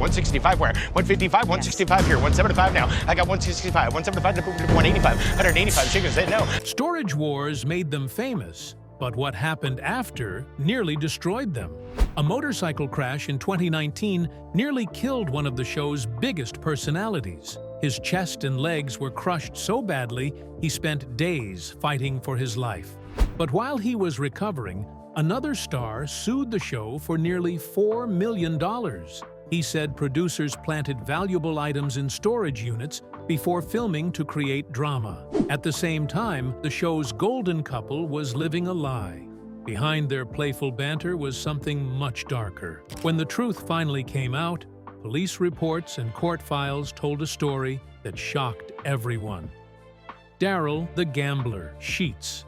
165 where? 155, 165 here, 175 now. I got 165, 175 to 185, 185. Chicken said no. Storage wars made them famous, but what happened after nearly destroyed them. A motorcycle crash in 2019 nearly killed one of the show's biggest personalities. His chest and legs were crushed so badly, he spent days fighting for his life. But while he was recovering, another star sued the show for nearly $4 million. He said producers planted valuable items in storage units before filming to create drama. At the same time, the show's golden couple was living a lie. Behind their playful banter was something much darker. When the truth finally came out, police reports and court files told a story that shocked everyone. Daryl the Gambler Sheets.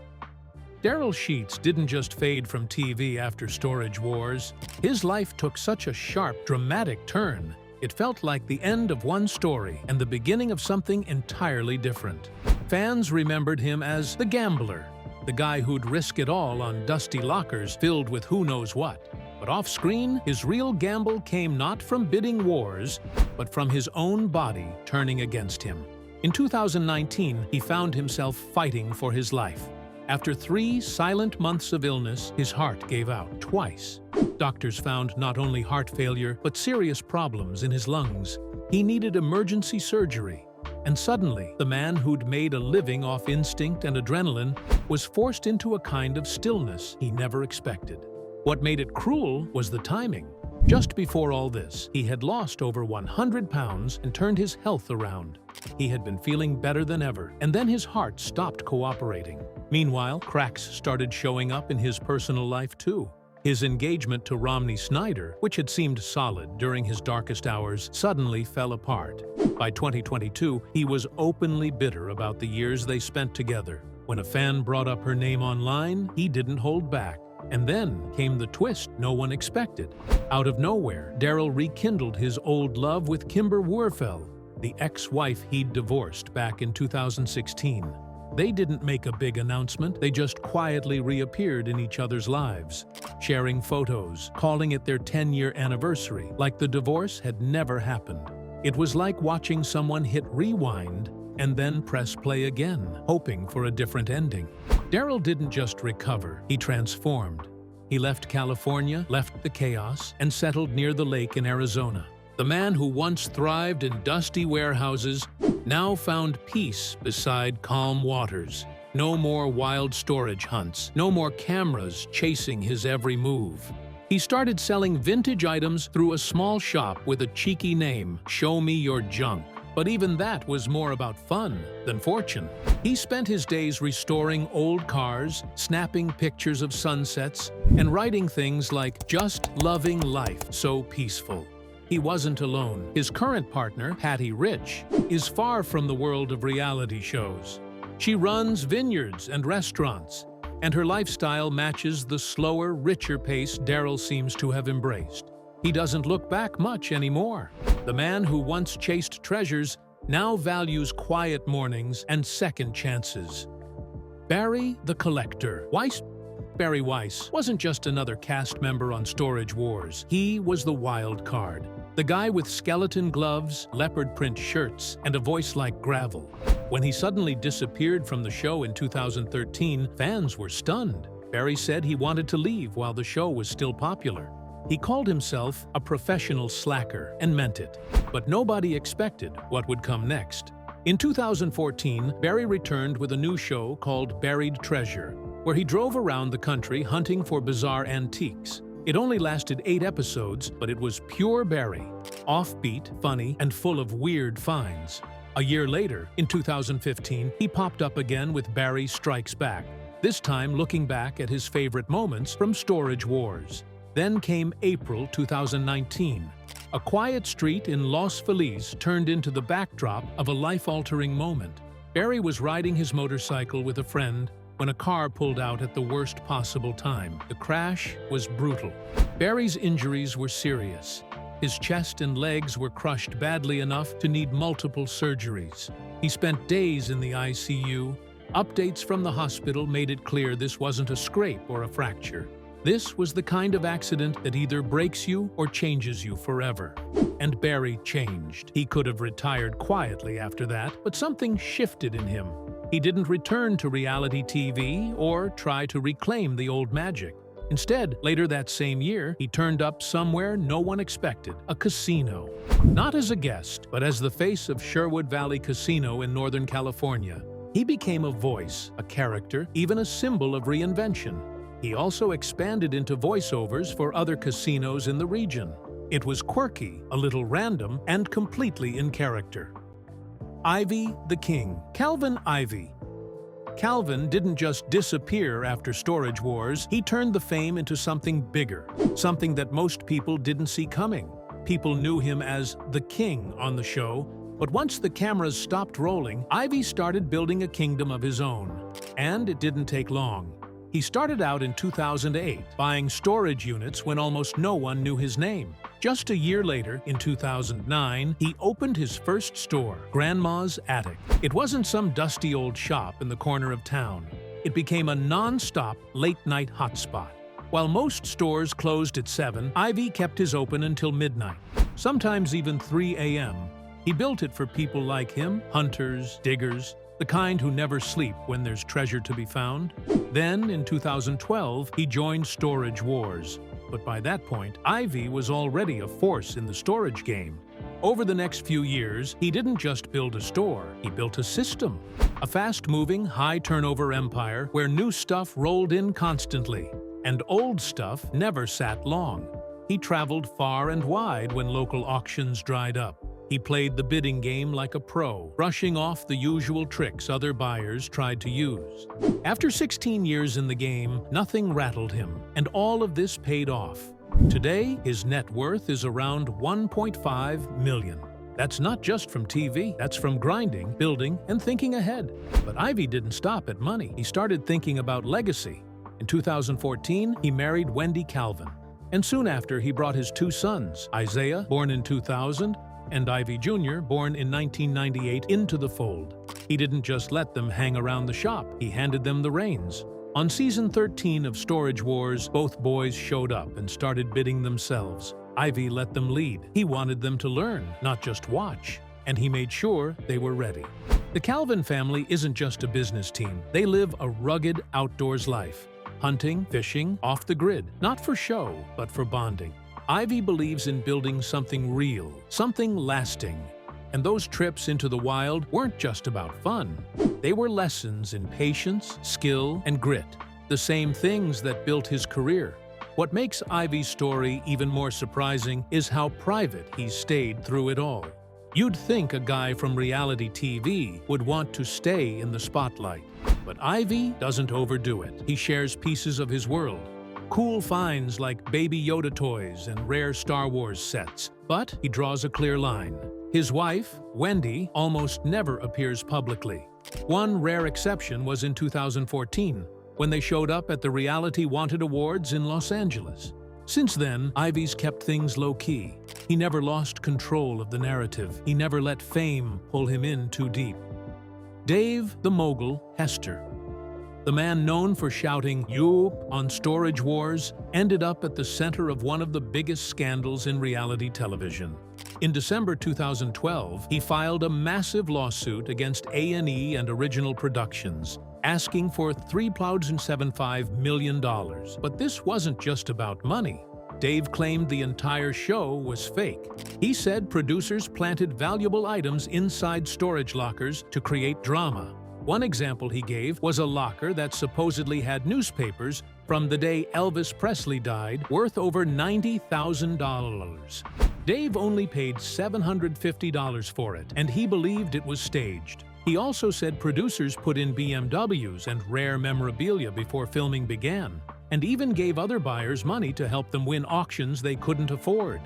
Daryl Sheets didn't just fade from TV after storage wars. His life took such a sharp, dramatic turn. It felt like the end of one story and the beginning of something entirely different. Fans remembered him as the gambler, the guy who'd risk it all on dusty lockers filled with who knows what. But off-screen, his real gamble came not from bidding wars, but from his own body turning against him. In 2019, he found himself fighting for his life. After 3 silent months of illness, his heart gave out twice. Doctors found not only heart failure, but serious problems in his lungs. He needed emergency surgery. And suddenly, the man who'd made a living off instinct and adrenaline was forced into a kind of stillness he never expected. What made it cruel was the timing. Just before all this, he had lost over 100 pounds and turned his health around. He had been feeling better than ever, and then his heart stopped cooperating. Meanwhile, cracks started showing up in his personal life too. His engagement to Romney Snyder, which had seemed solid during his darkest hours, suddenly fell apart. By 2022, he was openly bitter about the years they spent together. When a fan brought up her name online, he didn't hold back. And then came the twist no one expected. Out of nowhere, Daryl rekindled his old love with Kimber Wurfel, the ex-wife he'd divorced back in 2016. They didn't make a big announcement, they just quietly reappeared in each other's lives, sharing photos, calling it their 10-year anniversary, like the divorce had never happened. It was like watching someone hit rewind and then press play again, hoping for a different ending. Daryl didn't just recover, he transformed. He left California, left the chaos, and settled near the lake in Arizona. The man who once thrived in dusty warehouses now found peace beside calm waters. No more wild storage hunts, no more cameras chasing his every move. He started selling vintage items through a small shop with a cheeky name, Show Me Your Junk. But even that was more about fun than fortune. He spent his days restoring old cars, snapping pictures of sunsets, and writing things like, "Just loving life, so peaceful." He wasn't alone. His current partner, Patty Rich, is far from the world of reality shows. She runs vineyards and restaurants, and her lifestyle matches the slower, richer pace Daryl seems to have embraced. He doesn't look back much anymore. The man who once chased treasures now values quiet mornings and second chances. Barry the Collector. Barry Weiss wasn't just another cast member on Storage Wars. He was the wild card. The guy with skeleton gloves, leopard print shirts, and a voice like gravel. When he suddenly disappeared from the show in 2013, fans were stunned. Barry said he wanted to leave while the show was still popular. He called himself a professional slacker and meant it. But nobody expected what would come next. In 2014, Barry returned with a new show called Buried Treasure, where he drove around the country hunting for bizarre antiques. It only lasted 8 episodes, but it was pure Barry. Offbeat, funny, and full of weird finds. A year later, in 2015, he popped up again with Barry Strikes Back, this time looking back at his favorite moments from Storage Wars. Then came April 2019. A quiet street in Los Feliz turned into the backdrop of a life-altering moment. Barry was riding his motorcycle with a friend when a car pulled out at the worst possible time. The crash was brutal. Barry's injuries were serious. His chest and legs were crushed badly enough to need multiple surgeries. He spent days in the ICU. Updates from the hospital made it clear this wasn't a scrape or a fracture. This was the kind of accident that either breaks you or changes you forever. And Barry changed. He could have retired quietly after that, but something shifted in him. He didn't return to reality TV or try to reclaim the old magic. Instead, later that same year, he turned up somewhere no one expected, a casino. Not as a guest, but as the face of Sherwood Valley Casino in Northern California. He became a voice, a character, even a symbol of reinvention. He also expanded into voiceovers for other casinos in the region. It was quirky, a little random, and completely in character. Ivy the King. Calvin Ivy. Calvin didn't just disappear after Storage Wars, he turned the fame into something bigger, something that most people didn't see coming. People knew him as the King on the show, but once the cameras stopped rolling, Ivy started building a kingdom of his own. And it didn't take long. He started out in 2008, buying storage units when almost no one knew his name. Just a year later, in 2009, he opened his first store, Grandma's Attic. It wasn't some dusty old shop in the corner of town. It became a non-stop, late-night hotspot. While most stores closed at 7, Ivy kept his open until midnight, sometimes even 3 a.m. He built it for people like him, hunters, diggers, the kind who never sleep when there's treasure to be found. Then, in 2012, he joined Storage Wars. But by that point, Ivy was already a force in the storage game. Over the next few years, he didn't just build a store, he built a system. A fast-moving, high-turnover empire where new stuff rolled in constantly, and old stuff never sat long. He traveled far and wide when local auctions dried up. He played the bidding game like a pro, brushing off the usual tricks other buyers tried to use. After 16 years in the game, nothing rattled him, and all of this paid off. Today, his net worth is around $1.5 million. That's not just from TV, that's from grinding, building, and thinking ahead. But Ivy didn't stop at money. He started thinking about legacy. In 2014, he married Wendy Calvin. And soon after, he brought his 2 sons, Isaiah, born in 2000, and Ivy Jr., born in 1998, into the fold. He didn't just let them hang around the shop, he handed them the reins. On season 13 of Storage Wars, both boys showed up and started bidding themselves. Ivy let them lead. He wanted them to learn, not just watch. And he made sure they were ready. The Calvin family isn't just a business team. They live a rugged outdoors life. Hunting, fishing, off the grid. Not for show, but for bonding. Ivy believes in building something real, something lasting. And those trips into the wild weren't just about fun. They were lessons in patience, skill, and grit. The same things that built his career. What makes Ivy's story even more surprising is how private he's stayed through it all. You'd think a guy from reality TV would want to stay in the spotlight. But Ivy doesn't overdo it. He shares pieces of his world. Cool finds like Baby Yoda toys and rare Star Wars sets. But he draws a clear line. His wife, Wendy, almost never appears publicly. One rare exception was in 2014, when they showed up at the Reality Wanted Awards in Los Angeles. Since then, Ivy's kept things low-key. He never lost control of the narrative. He never let fame pull him in too deep. Dave the Mogul Hester. The man known for shouting "Yoop" on Storage Wars ended up at the center of one of the biggest scandals in reality television. In December 2012, he filed a massive lawsuit against A&E and Original Productions, asking for $3.75 million. But this wasn't just about money. Dave claimed the entire show was fake. He said producers planted valuable items inside storage lockers to create drama. One example he gave was a locker that supposedly had newspapers from the day Elvis Presley died, worth over $90,000. Dave only paid $750 for it, and he believed it was staged. He also said producers put in BMWs and rare memorabilia before filming began, and even gave other buyers money to help them win auctions they couldn't afford.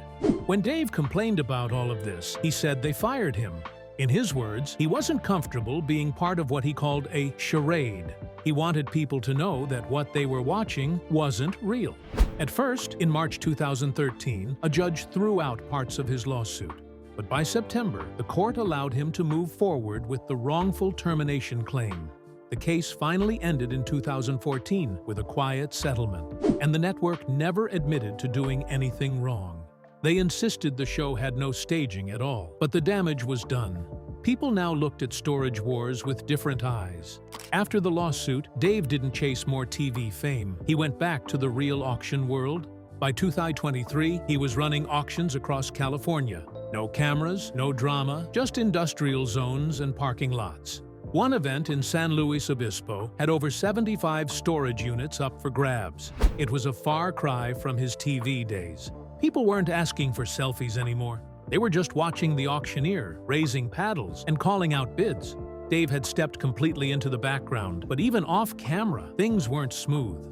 When Dave complained about all of this, he said they fired him. In his words, he wasn't comfortable being part of what he called a charade. He wanted people to know that what they were watching wasn't real. At first, in March 2013, a judge threw out parts of his lawsuit. But by September, the court allowed him to move forward with the wrongful termination claim. The case finally ended in 2014 with a quiet settlement, and the network never admitted to doing anything wrong. They insisted the show had no staging at all, but the damage was done. People now looked at Storage Wars with different eyes. After the lawsuit, Dave didn't chase more TV fame. He went back to the real auction world. By 2023, he was running auctions across California. No cameras, no drama, just industrial zones and parking lots. One event in San Luis Obispo had over 75 storage units up for grabs. It was a far cry from his TV days. People weren't asking for selfies anymore. They were just watching the auctioneer, raising paddles, and calling out bids. Dave had stepped completely into the background, but even off-camera, things weren't smooth.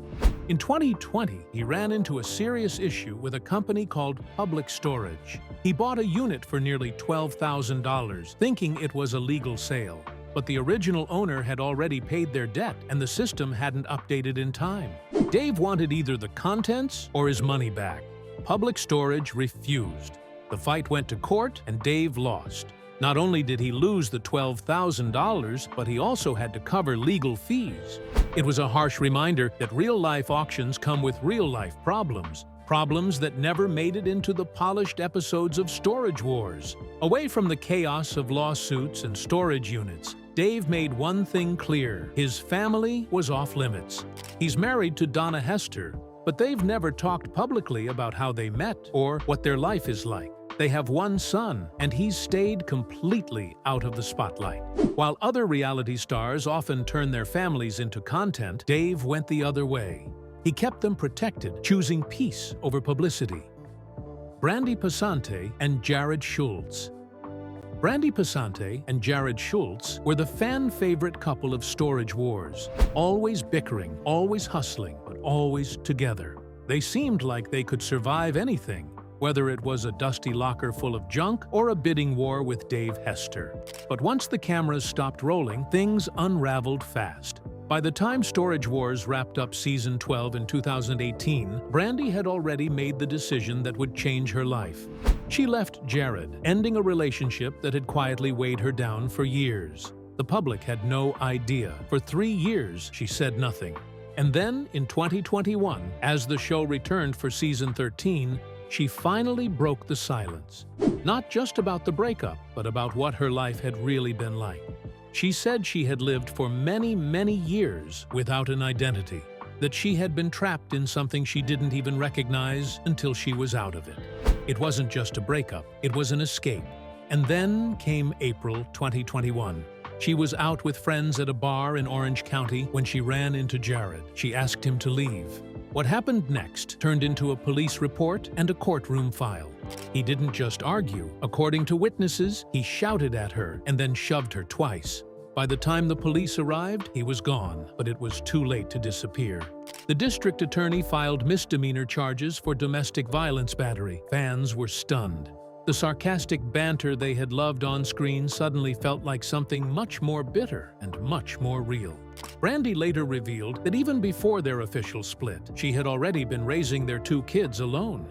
In 2020, he ran into a serious issue with a company called Public Storage. He bought a unit for nearly $12,000, thinking it was a legal sale. But the original owner had already paid their debt, and the system hadn't updated in time. Dave wanted either the contents or his money back. Public Storage refused. The fight went to court, and Dave lost. Not only did he lose the $12,000, but he also had to cover legal fees. It was a harsh reminder that real-life auctions come with real-life problems. Problems that never made it into the polished episodes of Storage Wars. Away from the chaos of lawsuits and storage units, Dave made one thing clear: his family was off-limits. He's married to Hester, but they've never talked publicly about how they met or what their life is like. They have one son, and he's stayed completely out of the spotlight. While other reality stars often turn their families into content, Dave went the other way. He kept them protected, choosing peace over publicity. Brandi and Jarrod Schultz. Brandi and Jarrod Schultz were the fan-favorite couple of Storage Wars, always bickering, always hustling, but always together. They seemed like they could survive anything, whether it was a dusty locker full of junk or a bidding war with Dave Hester. But once the cameras stopped rolling, things unraveled fast. By the time Storage Wars wrapped up Season 12 in 2018, Brandi had already made the decision that would change her life. She left Jarrod, ending a relationship that had quietly weighed her down for years. The public had no idea. For 3 years, she said nothing. And then, in 2021, as the show returned for Season 13, she finally broke the silence. Not just about the breakup, but about what her life had really been like. She said she had lived for many, many years without an identity, that she had been trapped in something she didn't even recognize until she was out of it. It wasn't just a breakup, it was an escape. And then came April 2021. She was out with friends at a bar in Orange County when she ran into Jarrod. She asked him to leave. What happened next turned into a police report and a courtroom file. He didn't just argue. According to witnesses, he shouted at her and then shoved her twice. By the time the police arrived, he was gone, but it was too late to disappear. The district attorney filed misdemeanor charges for domestic violence battery. Fans were stunned. The sarcastic banter they had loved on screen suddenly felt like something much more bitter and much more real. Brandi later revealed that even before their official split, she had already been raising their 2 kids alone.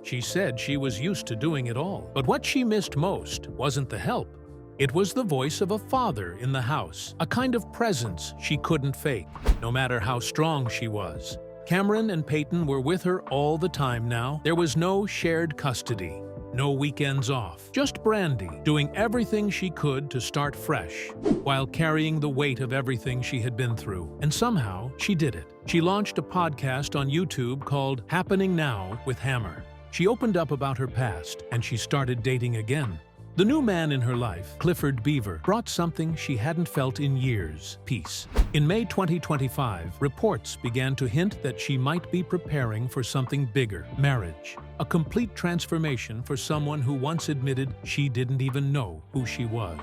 She said she was used to doing it all, but what she missed most wasn't the help. It was the voice of a father in the house, a kind of presence she couldn't fake, no matter how strong she was. Cameron and Peyton were with her all the time now. There was no shared custody, no weekends off, just Brandi doing everything she could to start fresh, while carrying the weight of everything she had been through. And somehow, she did it. She launched a podcast on YouTube called Happening Now with Hammer. She opened up about her past, and she started dating again. The new man in her life, Clifford Beaver, brought something she hadn't felt in years: peace. In May 2025, reports began to hint that she might be preparing for something bigger: marriage. A complete transformation for someone who once admitted she didn't even know who she was.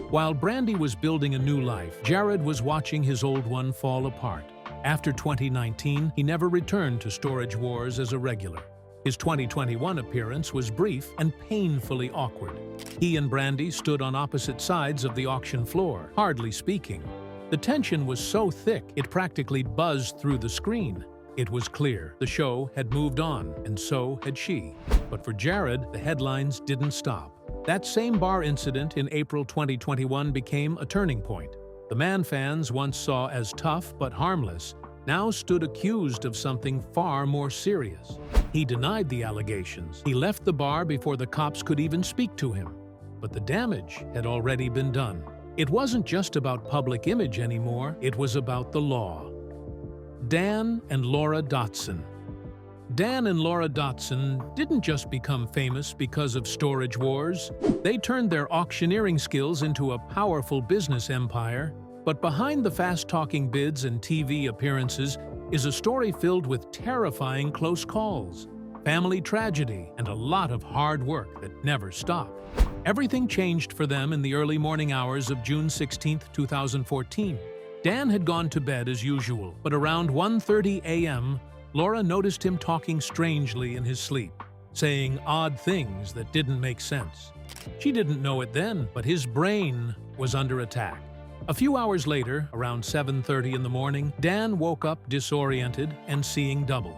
While Brandi was building a new life, Jarrod was watching his old one fall apart. After 2019, he never returned to Storage Wars as a regular. His 2021 appearance was brief and painfully awkward. He and Brandi stood on opposite sides of the auction floor, hardly speaking. The tension was so thick it practically buzzed through the screen. It was clear the show had moved on, and so had she. But for Jarrod, the headlines didn't stop. That same bar incident in April 2021 became a turning point. The man fans once saw as tough but harmless now stood accused of something far more serious. He denied the allegations. He left the bar before the cops could even speak to him. But the damage had already been done. It wasn't just about public image anymore, it was about the law. Dan and Laura Dodson. Dan and Laura Dodson didn't just become famous because of storage wars. They turned their auctioneering skills into a powerful business empire. But behind the fast-talking bids and TV appearances is a story filled with terrifying close calls, family tragedy, and a lot of hard work that never stopped. Everything changed for them in the early morning hours of June 16, 2014. Dan had gone to bed as usual, but around 1:30 a.m., Laura noticed him talking strangely in his sleep, saying odd things that didn't make sense. She didn't know it then, but his brain was under attack. A few hours later, around 7:30 in the morning, Dan woke up disoriented and seeing double.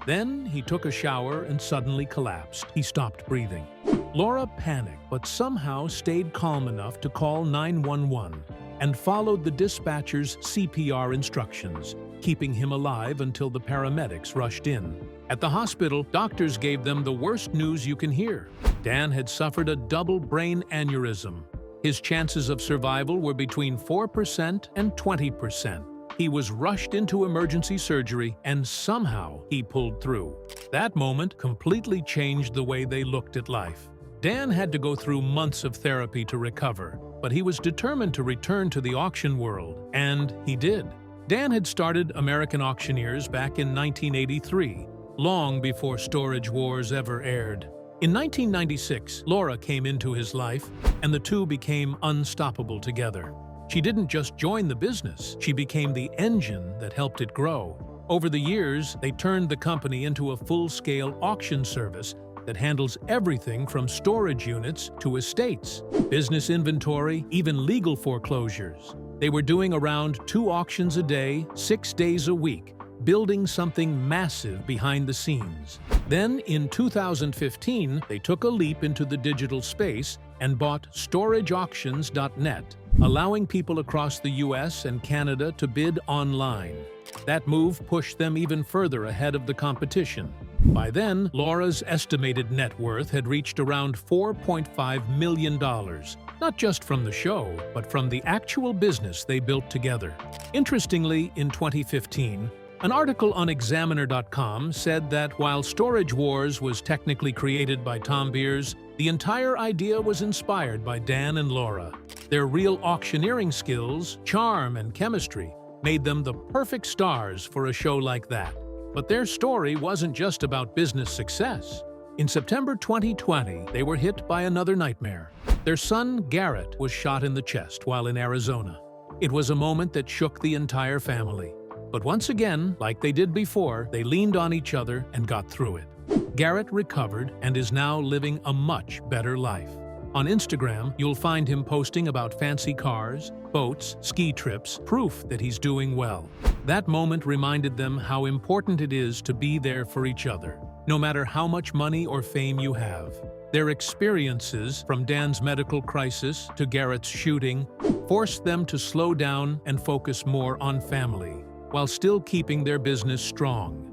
Then he took a shower and suddenly collapsed. He stopped breathing. Laura panicked, but somehow stayed calm enough to call 911 and followed the dispatcher's CPR instructions, keeping him alive until the paramedics rushed in. At the hospital, doctors gave them the worst news you can hear. Dan had suffered a double brain aneurysm. His chances of survival were between 4% and 20%. He was rushed into emergency surgery, and somehow he pulled through. That moment completely changed the way they looked at life. Dan had to go through months of therapy to recover, but he was determined to return to the auction world, and he did. Dan had started American Auctioneers back in 1983, long before Storage Wars ever aired. In 1996, Laura came into his life, and the two became unstoppable together. She didn't just join the business, she became the engine that helped it grow. Over the years, they turned the company into a full-scale auction service that handles everything from storage units to estates, business inventory, even legal foreclosures. They were doing around 2 auctions a day, 6 days a week, building something massive behind the scenes. Then, in 2015, they took a leap into the digital space and bought StorageAuctions.net, allowing people across the US and Canada to bid online. That move pushed them even further ahead of the competition. By then, Laura's estimated net worth had reached around $4.5 million, not just from the show, but from the actual business they built together. Interestingly, in 2015, an article on Examiner.com said that while Storage Wars was technically created by Tom Beers, the entire idea was inspired by Dan and Laura. Their real auctioneering skills, charm, and chemistry made them the perfect stars for a show like that. But their story wasn't just about business success. In September 2020, they were hit by another nightmare. Their son, Garrett, was shot in the chest while in Arizona. It was a moment that shook the entire family. But once again, like they did before, they leaned on each other and got through it. Garrett recovered and is now living a much better life. On Instagram, you'll find him posting about fancy cars, boats, ski trips, proof that he's doing well. That moment reminded them how important it is to be there for each other, no matter how much money or fame you have. Their experiences, from Dan's medical crisis to Garrett's shooting, forced them to slow down and focus more on family, while still keeping their business strong.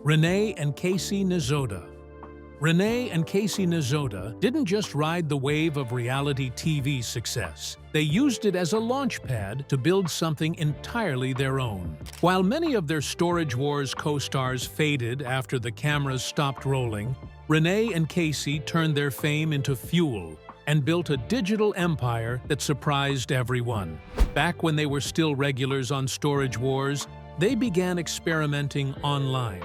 Renee and Casey Nizoda. Renee and Casey Nizoda didn't just ride the wave of reality TV success. They used it as a launchpad to build something entirely their own. While many of their Storage Wars co-stars faded after the cameras stopped rolling, Renee and Casey turned their fame into fuel and built a digital empire that surprised everyone. Back when they were still regulars on Storage Wars, they began experimenting online.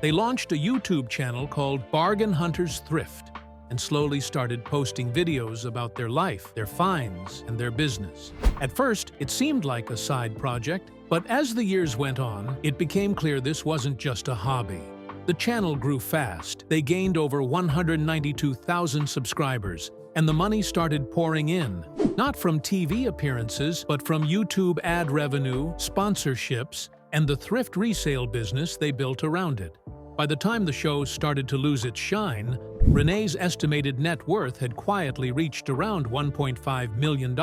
They launched a YouTube channel called Bargain Hunters Thrift and slowly started posting videos about their life, their finds, and their business. At first, it seemed like a side project, but as the years went on, it became clear this wasn't just a hobby. The channel grew fast. They gained over 192,000 subscribers, and the money started pouring in, not from TV appearances, but from YouTube ad revenue, sponsorships, and the thrift resale business they built around it. By the time the show started to lose its shine, Renee's estimated net worth had quietly reached around $1.5 million,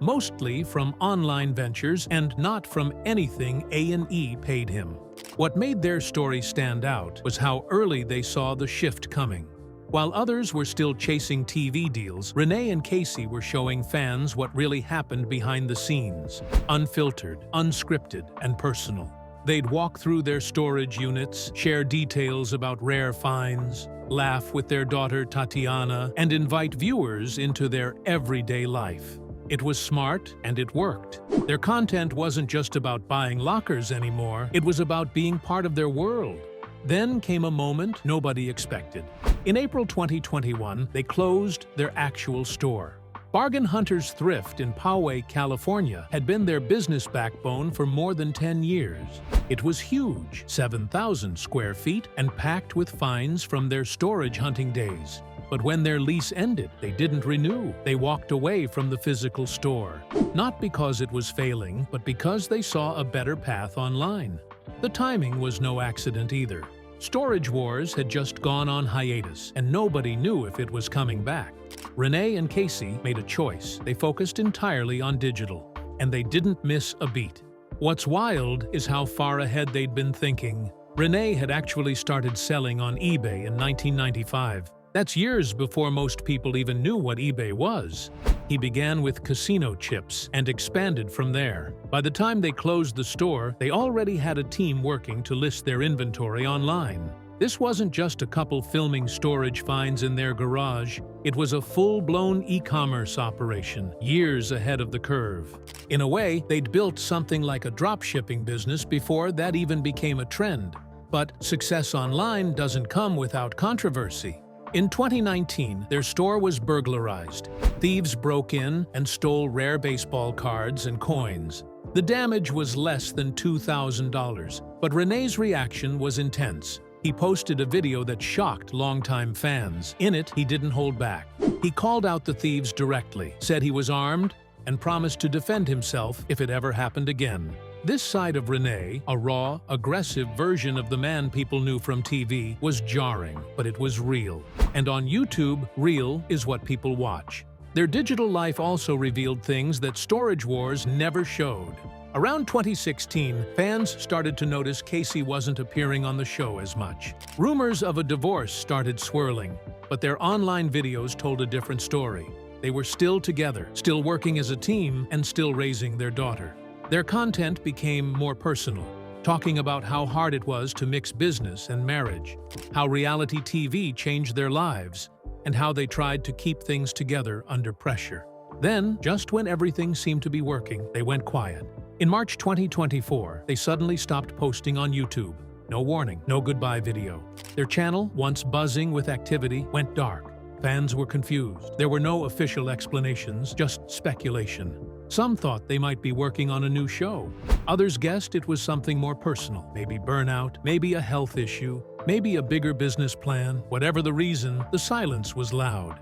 mostly from online ventures and not from anything A&E paid him. What made their story stand out was how early they saw the shift coming. While others were still chasing TV deals, Renee and Casey were showing fans what really happened behind the scenes, unfiltered, unscripted, and personal. They'd walk through their storage units, share details about rare finds, laugh with their daughter Tatiana, and invite viewers into their everyday life. It was smart, and it worked. Their content wasn't just about buying lockers anymore, it was about being part of their world. Then came a moment nobody expected. In April 2021, they closed their actual store. Bargain Hunter's Thrift in Poway, California, had been their business backbone for more than 10 years. It was huge, 7,000 square feet, and packed with finds from their storage hunting days. But when their lease ended, they didn't renew. They walked away from the physical store. Not because it was failing, but because they saw a better path online. The timing was no accident either. Storage Wars had just gone on hiatus, and nobody knew if it was coming back. Renee and Casey made a choice. They focused entirely on digital, and they didn't miss a beat. What's wild is how far ahead they'd been thinking. Renee had actually started selling on eBay in 1995. That's years before most people even knew what eBay was. He began with casino chips and expanded from there. By the time they closed the store, they already had a team working to list their inventory online. This wasn't just a couple filming storage finds in their garage. It was a full-blown e-commerce operation, years ahead of the curve. In a way, they'd built something like a drop-shipping business before that even became a trend. But success online doesn't come without controversy. In 2019, their store was burglarized. Thieves broke in and stole rare baseball cards and coins. The damage was less than $2,000, but Renee's reaction was intense. He posted a video that shocked longtime fans. In it, he didn't hold back. He called out the thieves directly, said he was armed, and promised to defend himself if it ever happened again. This side of Renee, a raw, aggressive version of the man people knew from TV, was jarring, but it was real. And on YouTube, real is what people watch. Their digital life also revealed things that Storage Wars never showed. Around 2016, fans started to notice Casey wasn't appearing on the show as much. Rumors of a divorce started swirling, but their online videos told a different story. They were still together, still working as a team, and still raising their daughter. Their content became more personal, talking about how hard it was to mix business and marriage, how reality TV changed their lives, and how they tried to keep things together under pressure. Then, just when everything seemed to be working, they went quiet. In March 2024, they suddenly stopped posting on YouTube. No warning, no goodbye video. Their channel, once buzzing with activity, went dark. Fans were confused. There were no official explanations, just speculation. Some thought they might be working on a new show. Others guessed it was something more personal, maybe burnout, maybe a health issue, maybe a bigger business plan. Whatever the reason, the silence was loud.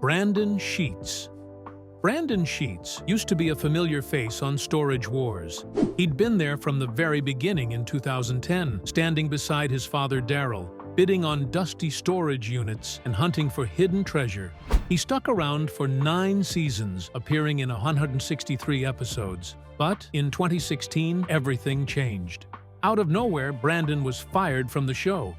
Brandi Sheets. Brandi Sheets used to be a familiar face on Storage Wars. He'd been there from the very beginning in 2010, standing beside his father Daryl, bidding on dusty storage units and hunting for hidden treasure. He stuck around for 9 seasons, appearing in 163 episodes. But in 2016, everything changed. Out of nowhere, Brandi was fired from the show.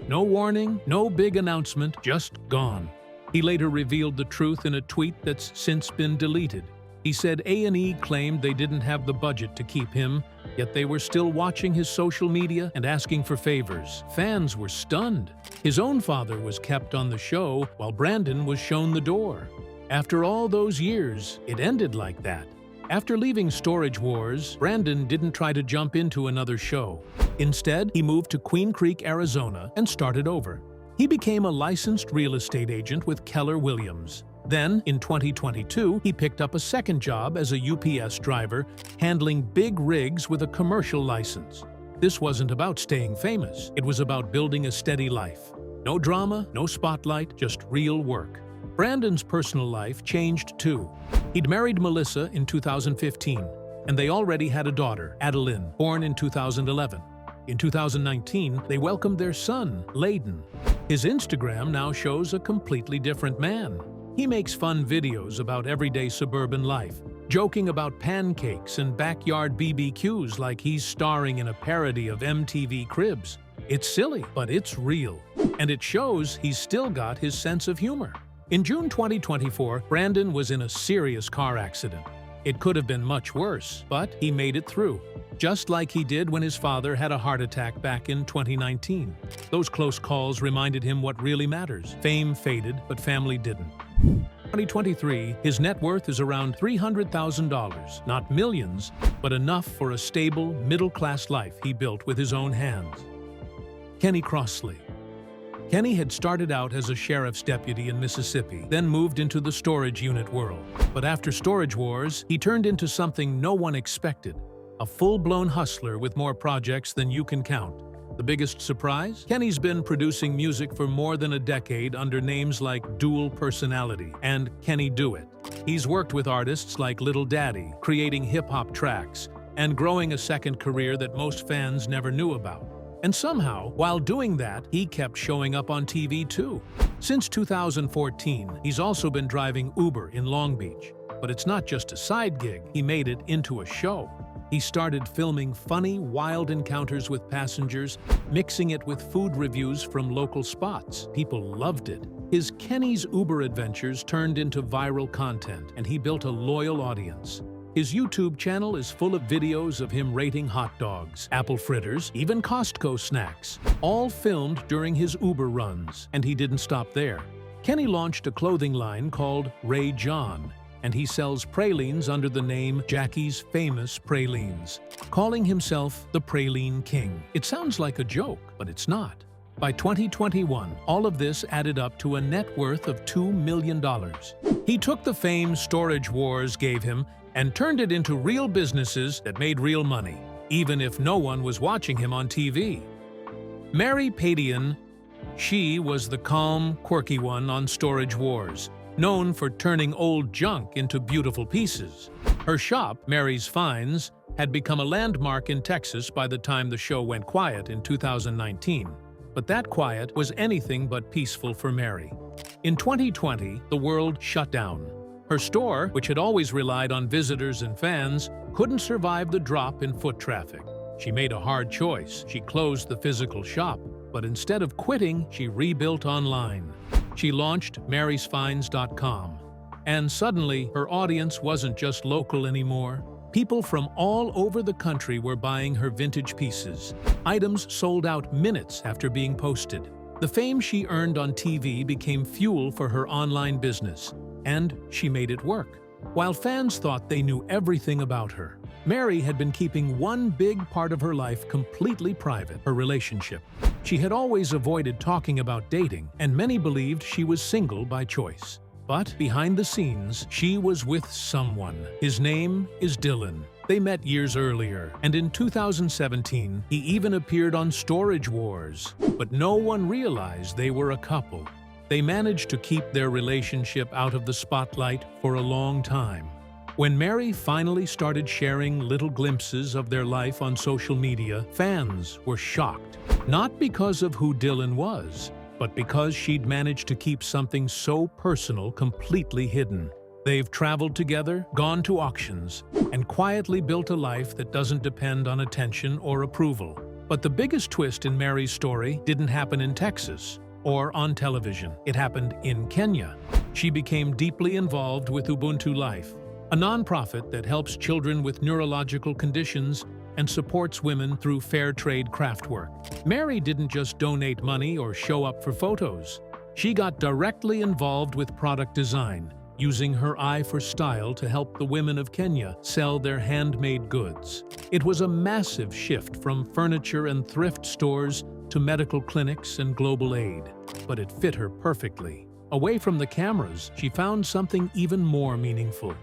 No warning, no big announcement, just gone. He later revealed the truth in a tweet that's since been deleted. He said A&E claimed they didn't have the budget to keep him, yet they were still watching his social media and asking for favors. Fans were stunned. His own father was kept on the show, while Brandi was shown the door. After all those years, it ended like that. After leaving Storage Wars, Brandi didn't try to jump into another show. Instead, he moved to Queen Creek, Arizona, and started over. He became a licensed real estate agent with Keller Williams. Then, in 2022, he picked up a second job as a UPS driver, handling big rigs with a commercial license. This wasn't about staying famous. It was about building a steady life. No drama, no spotlight, just real work. Brandi's personal life changed too. He'd married Melissa in 2015, and they already had a daughter, Adeline, born in 2011. In 2019, they welcomed their son, Layden. His Instagram now shows a completely different man. He makes fun videos about everyday suburban life, joking about pancakes and backyard BBQs like he's starring in a parody of MTV Cribs. It's silly, but it's real. And it shows he's still got his sense of humor. In June 2024, Brandon was in a serious car accident. It could have been much worse, but he made it through, just like he did when his father had a heart attack back in 2019. Those close calls reminded him what really matters. Fame faded, but family didn't. 2023, his net worth is around $300,000, not millions, but enough for a stable, middle-class life he built with his own hands. Kenny Crossley. Kenny had started out as a sheriff's deputy in Mississippi, then moved into the storage unit world. But after Storage Wars, he turned into something no one expected, a full-blown hustler with more projects than you can count. The biggest surprise? Kenny's been producing music for more than a decade under names like Dual Personality and Kenny Do It. He's worked with artists like Little Daddy, creating hip-hop tracks, and growing a second career that most fans never knew about. And somehow, while doing that, he kept showing up on TV too. Since 2014, he's also been driving Uber in Long Beach. But it's not just a side gig, he made it into a show. He started filming funny, wild encounters with passengers, mixing it with food reviews from local spots. People loved it. His Kenny's Uber adventures turned into viral content, and he built a loyal audience. His YouTube channel is full of videos of him rating hot dogs, apple fritters, even Costco snacks, all filmed during his Uber runs. And he didn't stop there. Kenny launched a clothing line called Ray John, and he sells pralines under the name Jackie's Famous Pralines, calling himself the Praline King. It sounds like a joke, but it's not. By 2021, all of this added up to a net worth of $2 million. He took the fame Storage Wars gave him and turned it into real businesses that made real money, even if no one was watching him on TV. Mary Padian, she was the calm, quirky one on Storage Wars, known for turning old junk into beautiful pieces. Her shop, Mary's Finds, had become a landmark in Texas by the time the show went quiet in 2019. But that quiet was anything but peaceful for Mary. In 2020, the world shut down. Her store, which had always relied on visitors and fans, couldn't survive the drop in foot traffic. She made a hard choice. She closed the physical shop, but instead of quitting, she rebuilt online. She launched marysfinds.com, and suddenly her audience wasn't just local anymore. People from all over the country were buying her vintage pieces. Items sold out minutes after being posted. The fame she earned on TV became fuel for her online business, and she made it work. While fans thought they knew everything about her, Mary had been keeping one big part of her life completely private, her relationship. She had always avoided talking about dating, and many believed she was single by choice. But behind the scenes, she was with someone. His name is Dylan. They met years earlier, and in 2017, he even appeared on Storage Wars. But no one realized they were a couple. They managed to keep their relationship out of the spotlight for a long time. When Mary finally started sharing little glimpses of their life on social media, fans were shocked. Not because of who Dylan was, but because she'd managed to keep something so personal completely hidden. They've traveled together, gone to auctions, and quietly built a life that doesn't depend on attention or approval. But the biggest twist in Mary's story didn't happen in Texas or on television. It happened in Kenya. She became deeply involved with Ubuntu Life, a nonprofit that helps children with neurological conditions and supports women through fair trade craft work. Mary didn't just donate money or show up for photos. She got directly involved with product design, using her eye for style to help the women of Kenya sell their handmade goods. It was a massive shift from furniture and thrift stores to medical clinics and global aid, but it fit her perfectly. Away from the cameras, she found something even more meaningful: